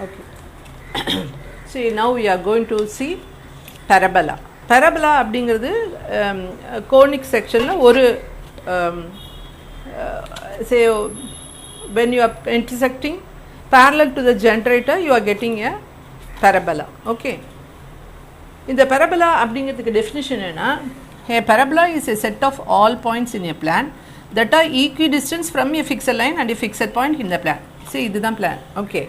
Okay. See, now we are going to see parabola. Parabola அப்படிங்கிறது conic செக்ஷனில் ஒரு say when you are intersecting parallel to the generator you are getting a parabola. Okay. இந்த parabola அப்படிங்கிறதுக்கு definition என்ன? A parabola is a set of all points in a plane that are equidistant from a fixed line and a fixed point in the plane. See, இதுதான் plan. Okay.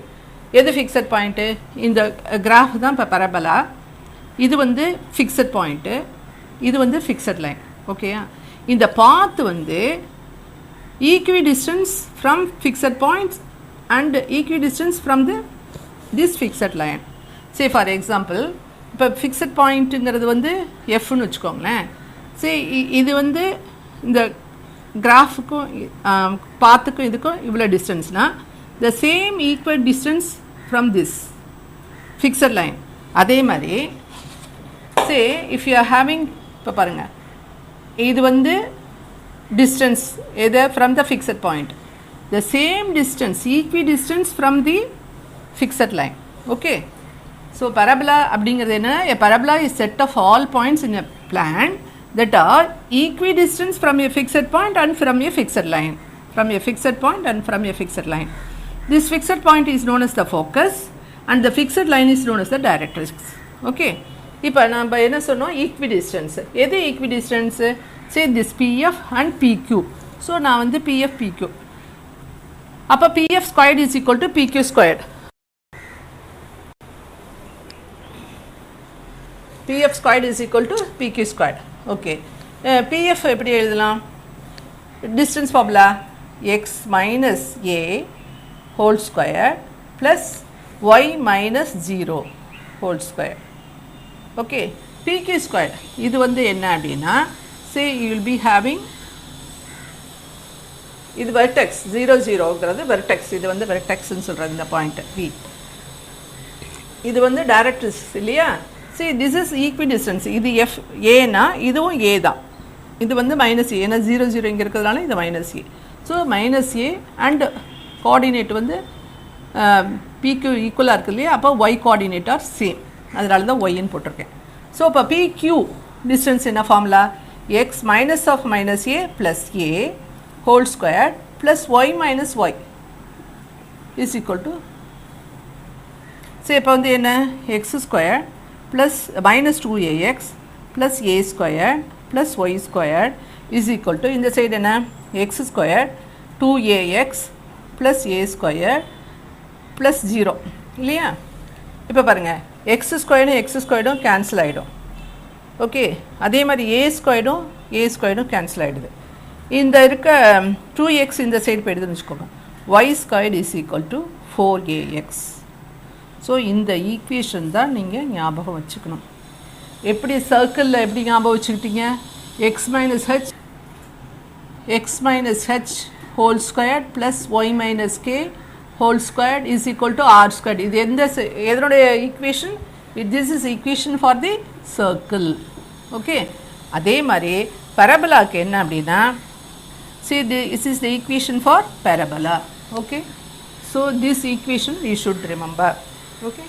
எது fixed point? இந்த graph தான் இப்போ பரபலா. இது வந்து fixed point, இது வந்து fixed line. ஓகேயா? இந்த பாத் வந்து equi distance from fixed points and equi distance from this fixed line. சரி, ஃபார் எக்ஸாம்பிள் இப்போ ஃபிக்ஸட் பாயிண்ட்டுங்கிறது வந்து எஃப்னு வச்சுக்கோங்களேன். சரி, இது வந்து இந்த கிராஃபுக்கும் பாத்துக்கும் இதுக்கும் இவ்வளோ டிஸ்டன்ஸ்னால் the same equal distance from this fixed line. அதே மாதிரி say if you are having இப்போ பாருங்க, இது வந்து distance எது from the fixed point, the same distance equidistance from the fixed line. Okay, so parabola அப்படிங்கிறது என்ன? A parabola is set of all points in a plane that are equidistant from a fixed point and from a fixed line, from a fixed point and from a fixed line. This fixed point is known as the focus and the fixed line is known as the directrix. Okay. இப்போ நம்ம என்ன சொன்னோம்? equidistance. எது equidistance? say this PF and PQ. so நான் வந்து PF PQ. அப்போ PF squared is equal to PQ squared. PF squared is equal to PQ squared. Okay. PF எப்படி எழுதலாம்? distance formula x minus a whole square plus y minus 0 whole square. Okay, PQ square இது வந்து என்ன அப்படின்னா, say you will be having இது vertex 0 0ங்கிறது vertex, இது வந்து vertexன்னு சொல்கிறது இந்த பாயிண்ட் V. இது வந்து directrix இல்லையா? see this is equidistance. இது F ஏன்னா இதுவும் A தான், இது வந்து மைனஸ் ஏ, ஏன்னா 0 0 இங்கே இருக்கிறதுனால இது minus A. So minus A and coordinate வந்து பிக்யூ ஈக்குவலாக இருக்குது இல்லையா? அப்போ ஒய் கோஆர்டினேட் ஆர் சேம், அதனால தான் ஒய்ன்னு போட்டிருக்கேன். ஸோ இப்போ பிக்யூ டிஸ்டன்ஸ் என்ன formula? X minus of minus a plus a whole square plus y minus y is equal to, சரி இப்போ வந்து என்ன? X square plus minus 2ax plus a square plus y square is equal to, இந்த side என்ன? X square 2ax plus a square plus 0 இல்லையா? இப்போ பாருங்கள், x ஸ்கொயர்டும் கேன்சல் ஆகிடும். ஓகே, அதே மாதிரி ஏ ஸ்கொயர்டும் கேன்சல் ஆகிடுது. இந்த இருக்க 2x இந்த சைடு போய்டுதுன்னு வச்சுக்கோங்க. Y square is equal to 4ax. So இந்த ஈக்குவேஷன் தான் நீங்கள் ஞாபகம் வச்சுக்கணும். எப்படி சர்க்கிளில் எப்படி ஞாபகம் வச்சுக்கிட்டீங்க? X minus h whole square plus y minus k whole square is equal to r square. இது எதனுடைய ஈக்குவேஷன்? This is equation for the circle. Okay, அதே மாதிரி பரபலாக்கு என்ன அப்படின்னா, see this is the equation for parabola. Okay, so this equation you should remember. Okay,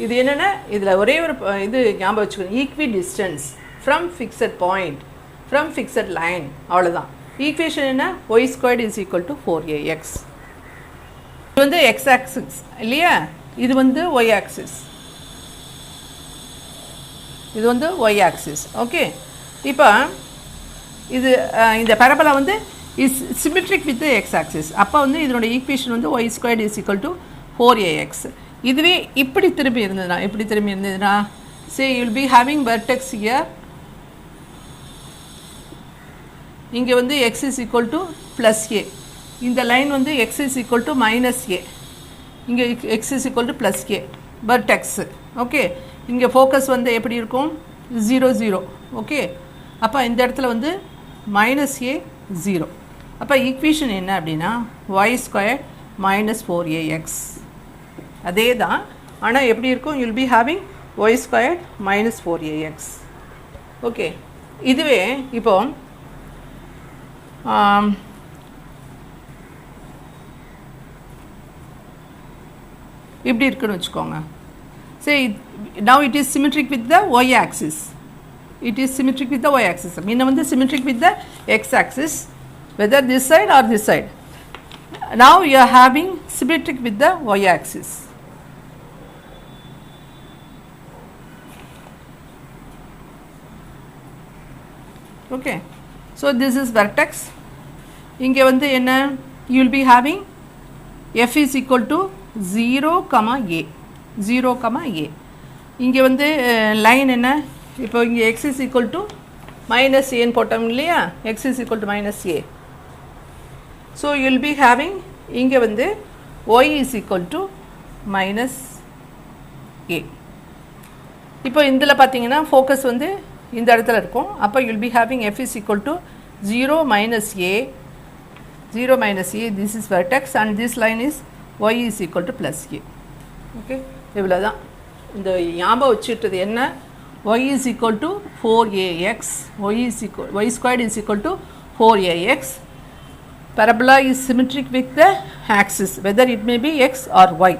இது என்னென்னா, இதில் ஒரே ஒரு இது ஞாபகம் வச்சுக்கணும், equidistance from fixed point from fixed line, அவ்வளோதான். ஈக்குவேஷன் என்ன? Y squared is equal to 4ax. இது வந்து எக்ஸ் ஆக்சிஸ் இல்லையா? இது வந்து ஒய் ஆக்சிஸ், இது வந்து ஒய் ஆக்சிஸ். ஓகே, இப்போ இது இந்த பரபலா வந்து is symmetric with x axis. அப்போ வந்து இதனோட ஈக்குவேஷன் வந்து y squared is equal to 4ax. இதுவே இப்படி திரும்பி இருந்ததுன்னா say you will be having vertex here. இங்கே வந்து x is equal to plus a, இந்த லைன் வந்து x is equal to minus a, இங்கே x is equal to plus a vertex. Okay, இங்கே ஃபோக்கஸ் வந்து எப்படி இருக்கும்? 0 0. ஓகே, அப்போ இந்த இடத்துல வந்து மைனஸ் a 0. அப்போ ஈக்குவேஷன் என்ன அப்படின்னா y ஸ்கொயர் மைனஸ் 4ax. அதே தான், ஆனால் எப்படி இருக்கும்? You will be having y square minus 4ax. Okay, இதுவே இப்போ இப்படி இருக்குன்னு வச்சுக்கோங்க. say now it is symmetric with the y axis. It is symmetric with the y axis. மீன வந்து symmetric with the x axis, whether this side or this side. Now you are having symmetric with the y axis. Okay, so this is vertex. இங்கே வந்து என்ன, you will be having f is equal to 0, a 0, a. இங்கே வந்து line என்ன, இப்போ இங்கே x is equal to minus a ன்னு போட்டோம் இல்லையா, x is equal to minus a. So you will be having இங்கே வந்து y is equal to minus a. இப்போ இதில் பார்த்தீங்கன்னா ஃபோக்கஸ் வந்து இந்த இடத்துல இருக்கும். அப்போ you will be having f is equal to 0 minus a, 0 minus a, this is vertex, and this line is y is equal to plus a. Okay, இவ்வளோ தான். இந்த ஞாபகம் வச்சுட்டது என்ன, y is equal to 4ax, y squared is equal to 4ax. Parabola is symmetric with the axis, whether it may be x or y.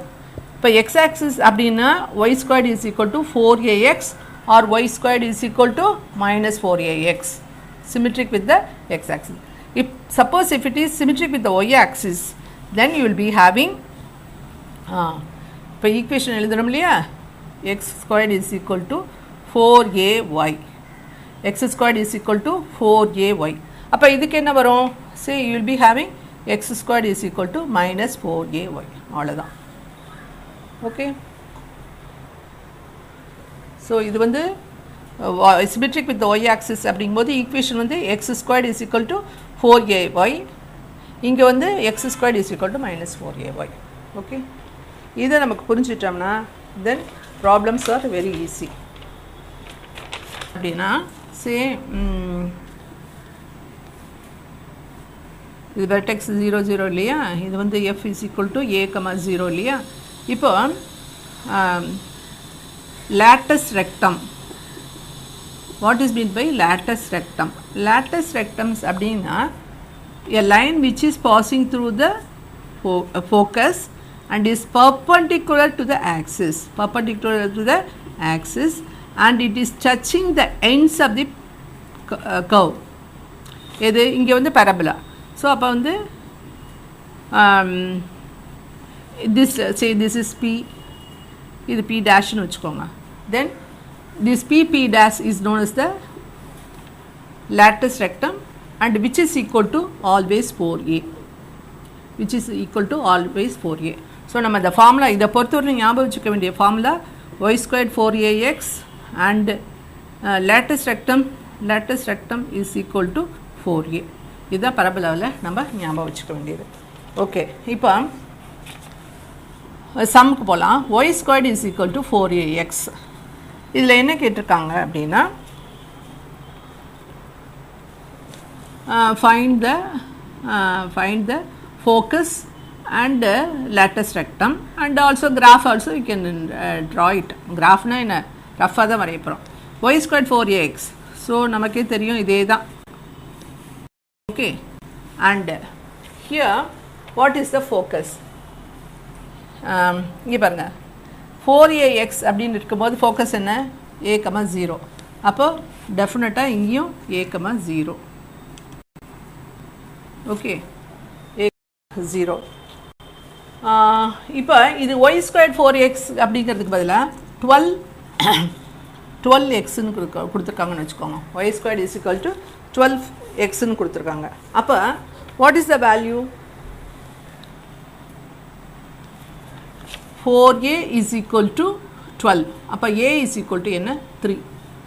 இப்போ x axis அப்படின்னா y squared is equal to 4ax or y squared is equal to minus 4ax, symmetric with the x axis. If suppose if it is symmetric with the y axis, then you will be having இப்போ equation எழுதணும் இல்லையா, x squared is equal to 4ay, x squared is equal to 4ay. அப்போ இதுக்கு என்ன வரும், say you will be having x squared is equal to minus 4ay. அவ்வளோதான். Okay, so இது வந்து symmetric with the y axis அப்படிங்கும்போது equation வந்து x squared is equal to 4ay, இங்கே வந்து x squared is equal to minus 4ay. Okay, இதை நமக்கு புரிஞ்சிட்டோம்னா தென் problems are very easy. அப்படின்னா சே இது வெர்டெக்ஸ் 0, 0 இல்லையா, இது வந்து f is equal to a, 0 இல்லையா. இப்போ lattice rectum, what is meant by lattice rectum? Lattice rectums அப்படின்னா a line which is passing through the focus and is perpendicular to the axis, and it is touching the ends of the curve. இது இங்கே வந்து parabola. So அப்போ வந்து this say this is p, இது p dash னு வச்சுக்கோங்க. then this p dash is known as the lattice rectum, and which is equal to always 4a, which is equal to always 4a. So நம்ம இந்த formula இதை பொறுத்தவரை ஞாபகம் வச்சுக்க வேண்டிய formula y squared 4ax and lattice rectum is equal to 4a. இதுதான் பரபலாவில் நம்ம ஞாபகம் வச்சுக்க வேண்டியது. ஓகே, இப்போ சம்முக்கு போகலாம். y squared is equal to 4ax. இதில் என்ன கேட்டிருக்காங்க அப்படின்னா find the focus and lattice rectum, and also graph also you can draw it. graphனா என்ன, ரஃபாக தான் வரைய போகிறோம். y squared 4ax, ஸோ நமக்கே தெரியும் இதே தான். Okay, and here what is the focus? இங்கே பாருங்கள், 4ax அப்படின்னு இருக்கும்போது ஃபோக்கஸ் என்ன, a, 0. அப்போ டெஃபினட்டாக இங்கேயும் a, 0. Okay, a, 0. இப்போ இது y squared 4x அப்படிங்கிறதுக்கு பதிலாக 12xன்னு கொடுத்துருக்காங்கன்னு வச்சுக்கோங்க. y squared is equal to 12xன்னு கொடுத்துருக்காங்க. அப்போ what is the value? 4a is equal to 12. அப்போ a is equal to என்ன, 3.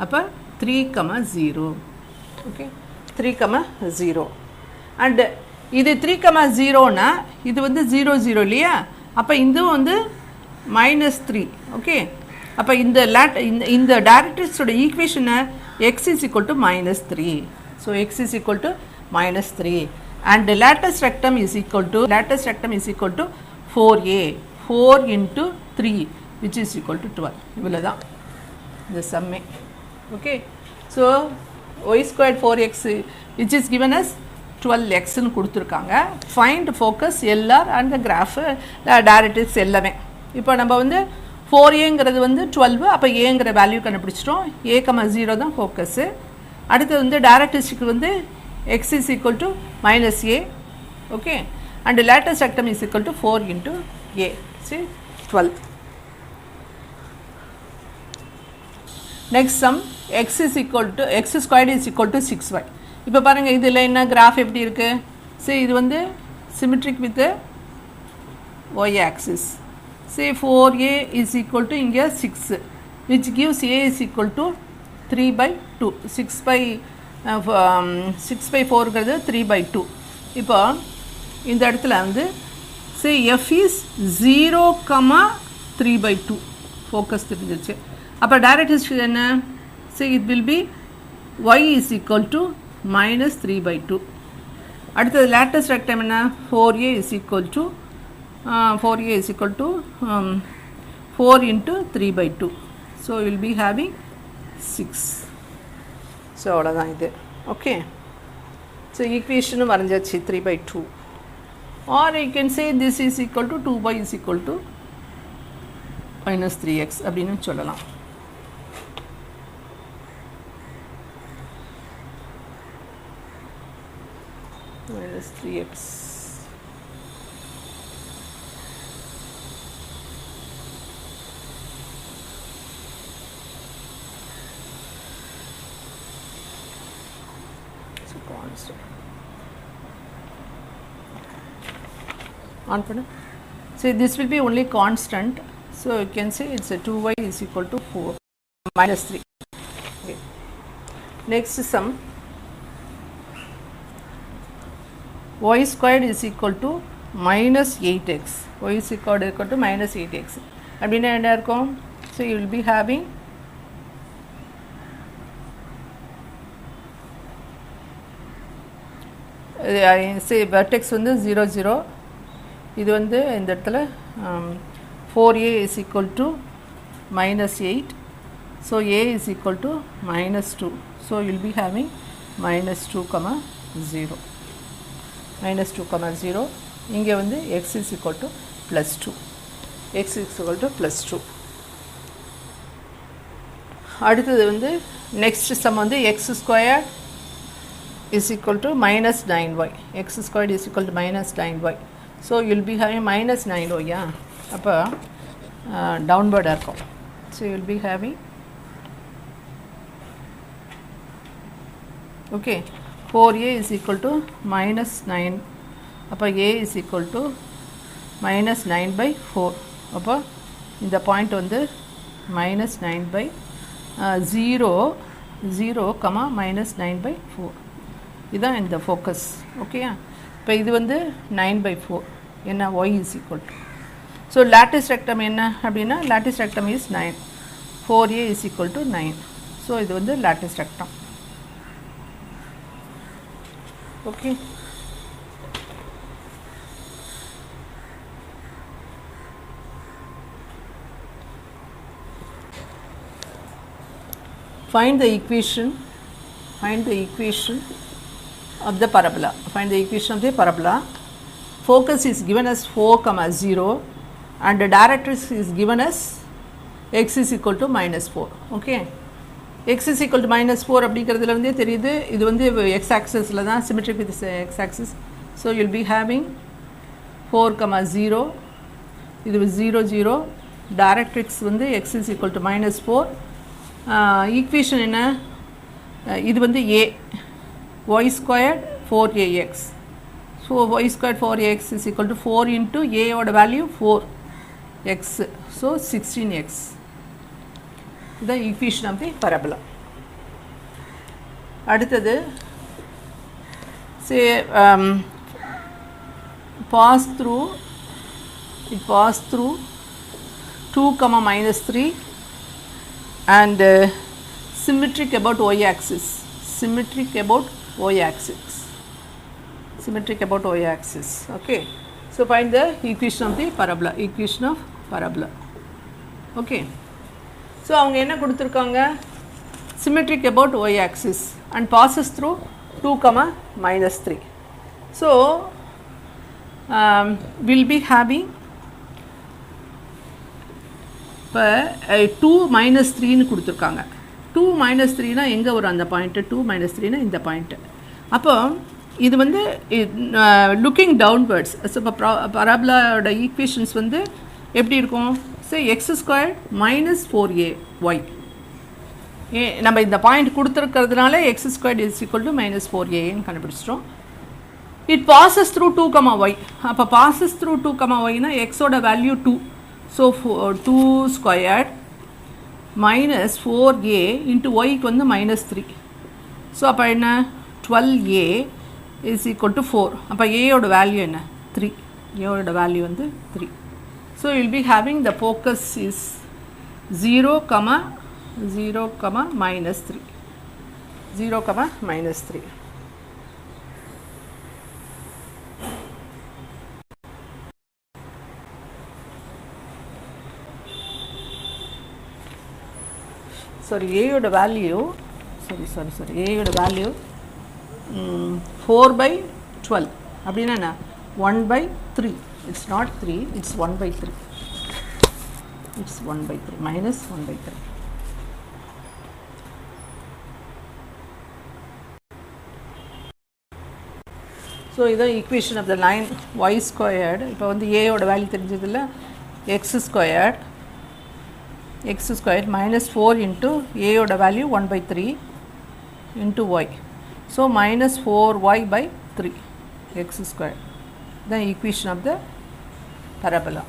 அப்போ 3, 0. ஓகே, 3, 0. அண்டு இது 3, 0னா இது வந்து 0, 0 இல்லையா. அப்போ இதுவும் வந்து -3. ஓகே, அப்போ இந்த டைரக்ட்ரிக்ஸோட ஈக்குவேஷனை x is equal to -3. So x is equal to -3, and lattice rectum is equal to 4a, 4 into 3, which is equal to 12. இவ்வளோ தான் இந்த சம்மே. Okay, so y squared 4x which is given as 12xன்னு கொடுத்துருக்காங்க. Find focus, LR, and graph, directrix எல்லாமே. இப்போ நம்ம வந்து 4aங்கிறது வந்து 12 அப்போ ஏங்கிற வேல்யூ கண்டுபிடிச்சிட்டோம் a, 0 தான் ஃபோக்கஸு அடுத்தது வந்து டைரக்ட்ரிஸ்டிக் வந்து x is equal to minus a okay and lattice rectum is equal to 4 into a see 12 next sum x is equal to x squared is equal to 6y இப்போ பாருங்க இதில் என்ன graph எப்படி இருக்கு see இது வந்து symmetric with the y axis say 4a is equal to இங்கே 6 which gives a is equal to 3 by 2 6 by 4 ங்கிறது 3 by 2 இப்போ இந்த இடத்துல வந்து say f is 0, 3 by 2 focus தெரிஞ்சிருச்சு அப்போ டைரக்ட்ரிஸ்டிக் என்ன say it will be y is equal to minus 3 by 2 அடுத்தது lattice rectum என்ன 4a is equal to 4 into 3 by 2 so you will be having 6 so அவ்வளோதான் இது okay so ஈக்குவேஷனும் வரைஞ்சாச்சு 3 by 2 or you can say this is equal to 2y is equal to minus 3x அப்படின்னு சொல்லலாம் minus 3x on pannu so this will be only constant so you can say it's a 2y is equal to 4 minus 3 okay. Next sum y squared is equal to minus 8x y is equal to minus 8x அப்படின்னா என்ன இருக்கும் so you will be having say vertex வந்து 0 0 இது வந்து இந்த இடத்துல 4a is equal to minus 8 so a is equal to minus 2 so you will be having minus 2 0 minus 2 0 இங்கே வந்து x is equal to plus 2 x is equal to plus 2 அடுத்தது வந்து next sum வந்து x squared is equal to minus 9y x squared is equal to minus 9y so you will be having minus 9y yeah அப்போ downward இருக்கும் so you will be having okay 4a is equal to minus 9 அப்போ a is equal to minus 9 by 4 அப்போ இந்த point வந்து minus 9 by 0 minus 9 by 4 இதுதான் இந்த focus ஓகேயா இப்போ இது வந்து 9 by 4 என்ன y is equal to so lattice rectum என்ன அப்படின்னா lattice rectum is 9 4a is equal to 9 so இது வந்து lattice rectum okay find the equation of the parabola find the equation of the parabola focus is given as 4 0 and the directrix is given as x is equal to minus 4 okay x is equal to minus 4 அப்படிங்கிறதுல வந்து தெரியுது இது வந்து x axisல தான் symmetric with x axis so you'll be having 4 0 இது 0 0 directrix வந்து x is equal to minus 4 equation என்ன இது வந்து a y squared 4ax so y squared 4ax is equal to 4 into a oda value 4x so 16x the equation of the parabola அடுத்தது say pass through 2 minus 3 and symmetric about y axis okay so find the equation of the parabola okay so அவங்க என்ன கொடுத்திருக்காங்க symmetric about y axis and passes through 2 minus 3 so we'll be having இப்போ 2 - 3ன்னு கொடுத்துருக்காங்க. 2 - 3னா எங்கே வரும் அந்த point? 2 - 3னா இந்த point. அப்போ இது வந்து லுக்கிங் டவுன்வர்ட்ஸ். ஸோ இப்போ பராபோலாவோட ஈக்குவேஷன்ஸ் வந்து எப்படி இருக்கும்? So x² - 4ay. நம்ம இந்த பாயிண்ட் கொடுத்துருக்கிறதுனால x² = -4aன்னு கண்டுபிடிச்சிட்டோம். இட் பாசஸ் த்ரூ 2, அப்போ பாசஸ் த்ரூ 2, எக்ஸோட வேல்யூ 2. ஸோ 2² - 4a இன்ட்டு ஒய்க்கு வந்து -3. ஸோ அப்போ என்ன? 12a = 4. அப்போ ஏயோட வேல்யூ என்ன? 3. ஏயோட வேல்யூ வந்து 3. So will be having the focus is 0, -3. 0, -3. sorry ஏயோட வேல்யூ ஏயோட வேல்யூ 4/12 அப்படின்னா என்ன? 1/3. It's not 3, it's 1/3. It's 1/3 -1/3. So இதான் equation of the line y². இப்போ வந்து ஏயோட வேல்யூ தெரிஞ்சதில்ல, x² -4 இன்ட்டு ஏயோட value 1/3 into y. So -4y/3 x². இதான் equation of the parabola.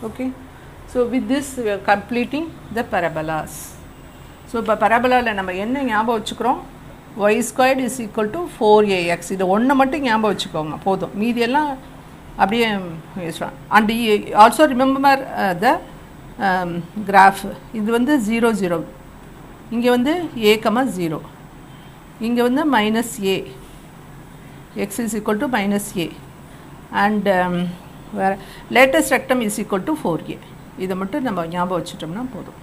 Okay. So with this we are completing the parabolas. So இப்போ பரபோலாவில் நம்ம என்ன ஞாபகம் வச்சுக்கிறோம்? y² = 4ax. இது ஒன்று மட்டும் ஞாபகம் வச்சுக்கோங்க போதும், மீதியெல்லாம் அப்படியே யூஸ்வலாம். And also remember the graph. இது வந்து 0, 0. இங்கே வந்து a, 0. இங்கே வந்து -a. x = -a. அண்ட் வேறு லேட்டஸ்ட் ரெக்டம் = 4a. இதை மட்டும் நம்ம ஞாபகம் வச்சுட்டோம்னா போதும்.